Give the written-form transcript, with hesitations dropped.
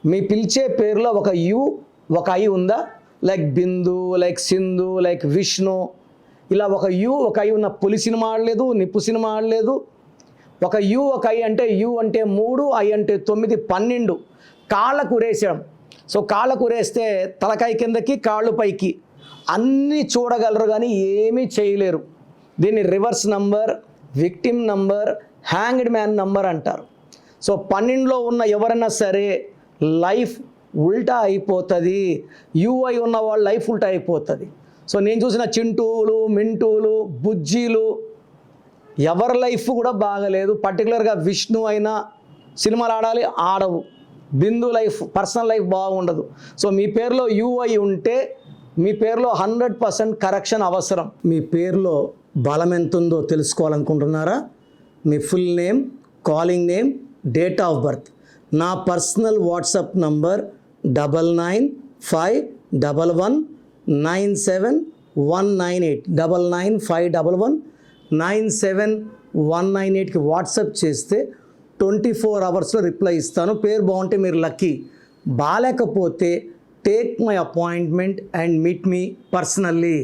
మీ పిలిచే పేరులో ఒక యు ఒక ఐ ఉందా? లైక్ బిందు, లైక్ సింధు, లైక్ విష్ణు, ఇలా ఒక యు ఒక ఐ ఉన్న పులి సినిమా ఆడలేదు, నిప్పు సినిమా ఆడలేదు. ఒక యు ఒక ఐ అంటే యు అంటే 3, ఐ అంటే 9, 12 కాళ్ళకు ఉరేసాం. సో కాళ్ళకు ఉరేస్తే తలకాయ కిందకి కాళ్ళు పైకి అన్నీ చూడగలరు కానీ ఏమీ చేయలేరు. దీన్ని reverse number, victim number, hanged man number అంటారు. సో 12లో ఉన్న ఎవరైనా సరే లైఫ్ ఉల్టా అయిపోతుంది. యూఐ ఉన్న వాళ్ళ లైఫ్ ఉల్టా అయిపోతుంది. సో నేను చూసిన చింటూలు, మింటూలు, బుజ్జీలు ఎవరి లైఫ్ కూడా బాగలేదు. పర్టికులర్గా విష్ణు అయినా సినిమాలు ఆడాలి, ఆడవు. బిందు లైఫ్, పర్సనల్ లైఫ్ బాగుండదు. సో మీ పేరులో యూఐ ఉంటే మీ పేరులో 100% కరెక్షన్ అవసరం. మీ పేరులో బలం ఎంత ఉందో తెలుసుకోవాలనుకుంటున్నారా? మీ full name, calling name, date of birth. నా పర్సనల్ వాట్సాప్ నంబర్ 9951197198 9951197198కి వాట్సాప్ చేస్తే 24 అవర్స్లో రిప్లై ఇస్తాను. పేరు బాగుంటే మీరు లక్కీ, బాగాలేకపోతే take my appointment and meet me personally.